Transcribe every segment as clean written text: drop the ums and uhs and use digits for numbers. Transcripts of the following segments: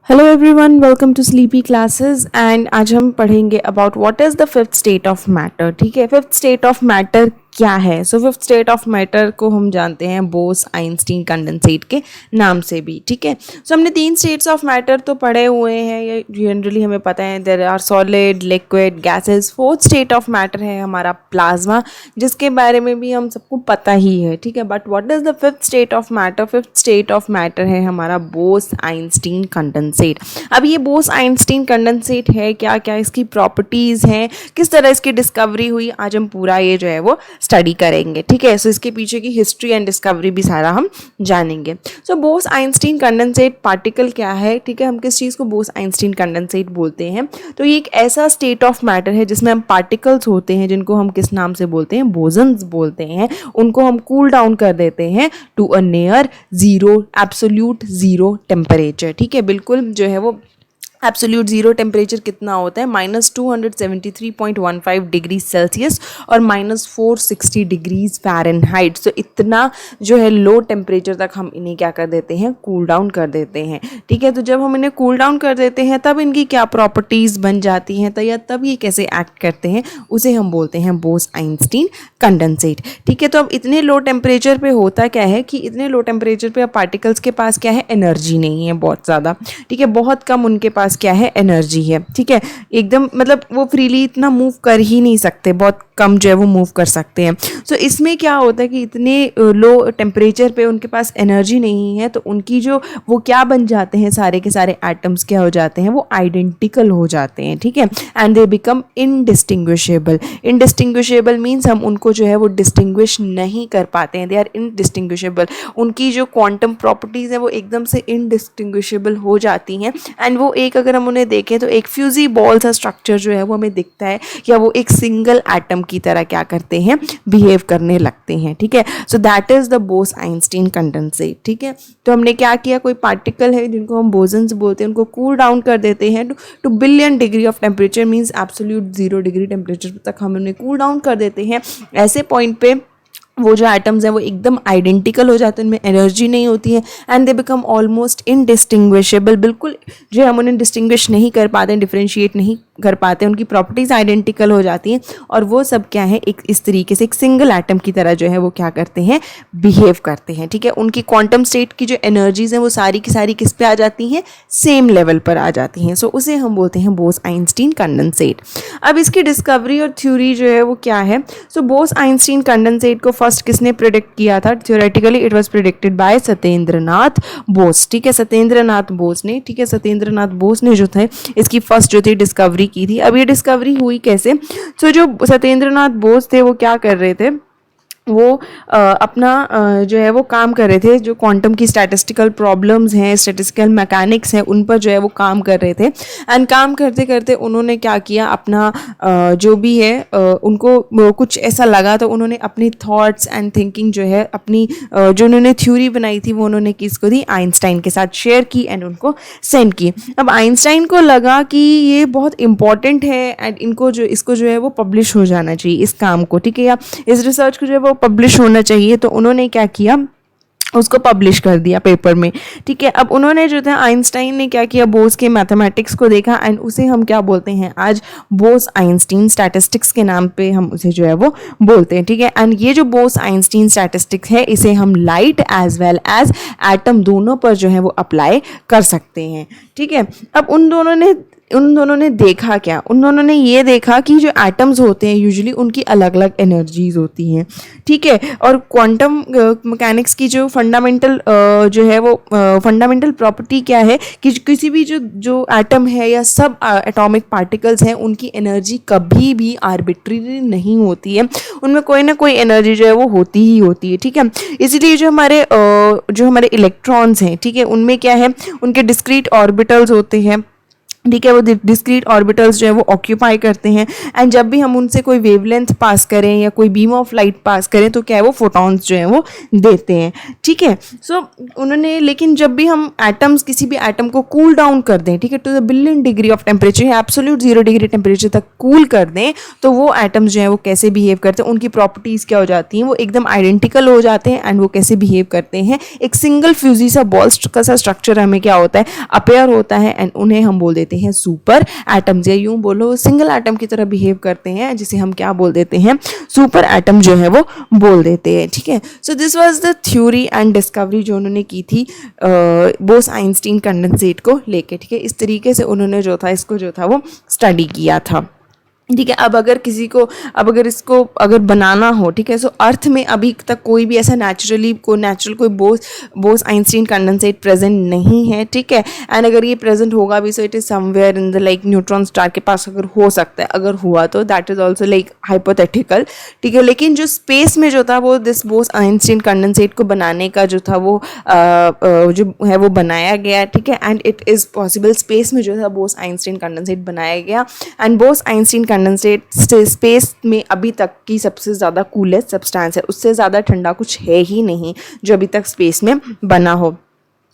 Hello everyone, welcome to Sleepy Classes. And आज हम पढ़ेंगे about what is the fifth state of matter. ठीक है, फिफ्थ स्टेट ऑफ मैटर क्या है? So fifth state of matter को हम जानते हैं बोस आइंस्टीन कंडेंसेट के नाम से भी। ठीक है, सो हमने तीन स्टेट्स ऑफ मैटर तो पढ़े हुए हैं, ये जनरली हमें पता है। There are solid, liquid, gases. Fourth state of matter है हमारा प्लाज्मा, जिसके बारे में भी हम सबको पता ही है। ठीक है, but what is the fifth state of matter? Fifth state of matter है हमारा बोस आइंस्टीन कंडेंसेट। अब ये बोस आइंस्टीन कंडेंसेट है क्या, क्या इसकी प्रॉपर्टीज़ हैं, किस तरह इसकी डिस्कवरी हुई, आज हम पूरा ये जो है वो स्टडी करेंगे। ठीक है, सो इसके पीछे की हिस्ट्री एंड डिस्कवरी भी सारा हम जानेंगे। सो बोस आइंस्टीन कंडेंसेट पार्टिकल क्या है? ठीक है, हम किस चीज़ को बोस आइंस्टीन कंडेंसेट बोलते हैं? तो ये एक ऐसा स्टेट ऑफ मैटर है जिसमें हम पार्टिकल्स होते हैं जिनको हम किस नाम से बोलते हैं? बोसन्स बोलते हैं। उनको हम कूल डाउन कर देते हैं to a near zero, absolute zero temperature. ठीक है, बिल्कुल जो है वो एब्सोल्यूट जीरो टेम्परेचर कितना होता है? -273.15 डिग्री सेल्सियस और -460 डिग्रीज फ़ारेनहाइट। सो इतना जो है लो टेम्परेचर तक हम इन्हें क्या कर देते हैं? कूल डाउन कर देते हैं। ठीक है, तो जब हम इन्हें कूल डाउन कर देते हैं तब इनकी क्या प्रॉपर्टीज़ बन जाती हैं, तो या तब ये कैसे एक्ट करते हैं, उसे हम बोलते हैं बोस आइंस्टीन कंडेंसेट। ठीक है, तो अब इतने लो टेम्परेचर पे होता क्या है कि इतने लो टेम्परेचर पे अब पार्टिकल्स के पास क्या है? एनर्जी नहीं है बहुत ज़्यादा। ठीक है, बहुत कम उनके पास क्या है? एनर्जी है। ठीक है, एकदम मतलब वो फ्रीली इतना मूव कर ही नहीं सकते, बहुत कम जो है वो मूव कर सकते हैं। सो इसमें क्या होता है कि इतने लो टेम्परेचर पे उनके पास एनर्जी नहीं है, तो उनकी जो वो क्या बन जाते हैं, सारे के सारे एटम्स क्या हो जाते हैं? वो आइडेंटिकल हो जाते हैं। ठीक है, and they become indistinguishable. Indistinguishable means हम उनको जो है वो डिस्टिंग्विश नहीं कर पाते हैं, दे आर इनडिस्टिंग्विशेबल। उनकी जो क्वांटम प्रॉपर्टीज़ है वो एकदम से इनडिस्टिंग्विशेबल हो जाती हैं। एंड वो एक, अगर हम उन्हें देखें तो एक फ्यूजी बॉल सा स्ट्रक्चर जो है वो हमें दिखता है, या वो एक सिंगल एटम की तरह क्या करते हैं? बिहेव करने लगते हैं। ठीक है, so that is the Bose Einstein condensate. ठीक है, तो हमने क्या किया? कोई पार्टिकल है जिनको हम बोसन्स बोलते हैं, उनको कूल डाउन कर देते हैं two billion degree of temperature, means absolute zero degree temperature तक हम उन्हें कूल डाउन कर देते हैं। ऐसे पॉइंट पे वो जो एटम्स हैं वो एकदम आइडेंटिकल हो जाते हैं, उनमें एनर्जी नहीं होती है, and they become almost indistinguishable. बिल्कुल जो है हम उन्हें डिस्टिंग्विश नहीं कर पाते हैं, डिफ्रेंशिएट नहीं कर पाते हैं, उनकी प्रॉपर्टीज़ आइडेंटिकल हो जाती हैं, और वो सब क्या है? एक इस तरीके से एक सिंगल एटम की तरह जो है वो क्या करते हैं? बिहेव करते हैं। ठीक है, उनकी क्वांटम स्टेट की जो एनर्जीज हैं वो सारी की सारी किस पे आ जाती हैं? सेम लेवल पर आ जाती हैं। सो उसे हम बोलते हैं बोस आइंस्टीन कंडेंसेट। अब इसकी डिस्कवरी और थ्योरी जो है वो क्या है? सो बोस आइंस्टीन कंडेंसेट को फर्स्ट किसने प्रिडिक्ट किया था? Theoretically it was predicted by Satyendranath Bose. ठीक है, सत्येंद्रनाथ बोस ने, ठीक है, सत्येंद्रनाथ बोस ने जो थे इसकी फर्स्ट जो थी डिस्कवरी की थी। अब ये डिस्कवरी हुई कैसे? सो जो सत्येंद्रनाथ बोस थे वो क्या कर रहे थे? वो अपना जो है वो काम कर रहे थे, जो क्वांटम की स्टैटिस्टिकल प्रॉब्लम्स हैं, स्टैटिस्टिकल मैकेनिक्स हैं, उन पर जो है वो काम कर रहे थे। एंड काम करते करते उन्होंने क्या किया? अपना जो भी है उनको कुछ ऐसा लगा, तो उन्होंने अपनी थॉट्स एंड थिंकिंग जो है अपनी जो उन्होंने थ्योरी बनाई थी वो उन्होंने किसको दी? आइंस्टाइन के साथ शेयर की एंड उनको सेंड की। अब आइंस्टाइन को लगा कि ये बहुत इंपॉर्टेंट है एंड इसको जो है वो पब्लिश हो जाना चाहिए, इस काम को। ठीक है, या इस रिसर्च को जो है वो पब्लिश होना चाहिए, तो उन्होंने क्या किया? उसको पब्लिश कर दिया पेपर में। ठीक है, अब उन्होंने जो था आइंस्टाइन ने क्या किया? बोस के मैथमेटिक्स को देखा एंड उसे हम क्या बोलते हैं आज? बोस आइंस्टीन स्टैटिस्टिक्स के नाम पे हम उसे जो है वो बोलते हैं। ठीक है, एंड ये जो बोस आइंस्टीन स्टैटिस्टिक्स है इसे हम light as well as atom दोनों पर जो है वो अप्लाई कर सकते हैं। ठीक है, अब उन दोनों ने देखा क्या? उन दोनों ने ये देखा कि जो एटम्स होते हैं यूजुअली उनकी अलग अलग एनर्जीज होती हैं। ठीक है, और क्वांटम मैकेनिक्स की जो फंडामेंटल जो है वो फंडामेंटल प्रॉपर्टी क्या है कि किसी भी जो एटम है या सब एटॉमिक पार्टिकल्स हैं उनकी एनर्जी कभी भी आर्बिट्रेरी नहीं होती है, उनमें कोई ना कोई एनर्जी जो है वो होती ही होती है। ठीक है, इसीलिए जो हमारे इलेक्ट्रॉन्स हैं, ठीक है, उनमें क्या है? उनके डिस्क्रीट ऑर्बिटल्स होते हैं, ठीक है, वो डिस्क्रीट ऑर्बिटल्स जो है वो ऑक्यूपाई करते हैं, एंड जब भी हम उनसे कोई वेवलेंथ पास करें या कोई बीम ऑफ लाइट पास करें तो क्या है वो फोटॉन्स जो है वो देते हैं। ठीक है, सो उन्होंने, लेकिन जब भी हम एटम्स, किसी भी एटम को कूल डाउन कर दें, ठीक है, to the billion degree of temperature, absolute 0 degree temperature तक कूल कर दें, तो वो एटम्स जो है वो कैसे बिहेव करते हैं, उनकी प्रॉपर्टीज़ क्या हो जाती हैं, वो एकदम आइडेंटिकल हो जाते हैं, एंड वो कैसे बिहेव करते हैं। एक सिंगल फ्यूजी सा बॉल का सा स्ट्रक्चर हमें क्या होता है, अपेयर होता है, एंड उन्हें हम बोल देते हैं सुपर एटम्स, या यूं बोलो सिंगल एटम की तरह बिहेव करते हैं, जिसे हम क्या बोल देते हैं, सुपर एटम जो है वो बोल देते हैं। ठीक है, so this was the theory and discovery जो उन्होंने की थी बोस आइंस्टीन कंडेंसेट को लेके। ठीक है, इस तरीके से उन्होंने जो था इसको जो था वो स्टडी किया था। ठीक है, अब अगर किसी को, अब अगर इसको अगर बनाना हो, ठीक है, सो अर्थ में अभी तक कोई भी ऐसा नेचुरल कोई बोस आइंस्टीन कंडेंसेट प्रेजेंट नहीं है। ठीक है, एंड अगर ये प्रेजेंट होगा भी, so it is somewhere in the like neutron star के पास अगर हो सकता है, अगर हुआ तो that is also like hypothetical. ठीक है, लेकिन जो स्पेस में जो था वो दिस बोस आइंस्टीन कंडेंसेट को बनाने का जो था वो जो है वो बनाया गया। ठीक है, and it is possible, space में जो था बोस आइंस्टीन कंडेंसेट बनाया गया, and boss Einstein condensate space में अभी तक की सबसे ज़्यादा कूलेस्ट सब्सटेंस है, उससे ज़्यादा ठंडा कुछ है ही नहीं जो अभी तक स्पेस में बना हो।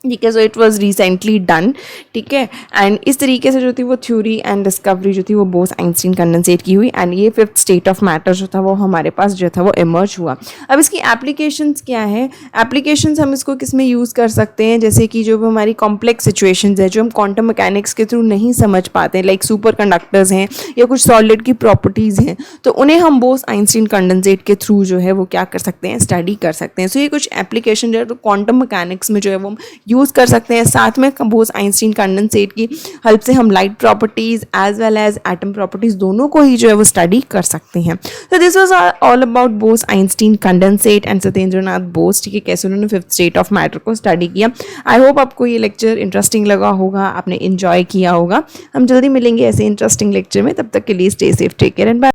ठीक है, so it was recently done. ठीक है, एंड इस तरीके से जो थी वो थ्योरी एंड डिस्कवरी जो थी वो बोस आइंस्टीन कंडेंसेट की हुई, एंड ये फिफ्थ स्टेट ऑफ मैटर जो था वो हमारे पास जो था वो इमर्ज हुआ। अब इसकी एप्लीकेशंस क्या है, एप्लीकेशंस हम इसको किस में यूज़ कर सकते हैं, जैसे कि जो हमारी कॉम्प्लेक्स सिचुएशंस है जो हम क्वांटम मैकेनिक्स के थ्रू नहीं समझ पाते, लाइक सुपर कंडक्टर्स हैं या कुछ सॉलिड की प्रॉपर्टीज़ हैं, तो उन्हें हम बोस आइंस्टीन कंडेंसेट के थ्रू जो है वो क्या कर सकते हैं, स्टडी कर सकते हैं। सो ये कुछ एप्लीकेशन जो है तो क्वांटम मैकेनिक्स में जो है वो यूज़ कर सकते हैं। साथ में बोस आइंस्टीन कंडेंसेट की हेल्प से हम light properties as well as atom properties दोनों को ही जो है वो स्टडी कर सकते हैं। तो this was all about Bose Einstein condensate and Satyendranath Bose. ठीक है, कैसे उन्होंने फिफ्थ स्टेट ऑफ मैटर को स्टडी किया। आई होप आपको ये लेक्चर इंटरेस्टिंग लगा होगा, आपने इन्जॉय किया होगा। हम जल्दी मिलेंगे ऐसे इंटरेस्टिंग लेक्चर में, तब तक के लिए stay safe, take care and bye.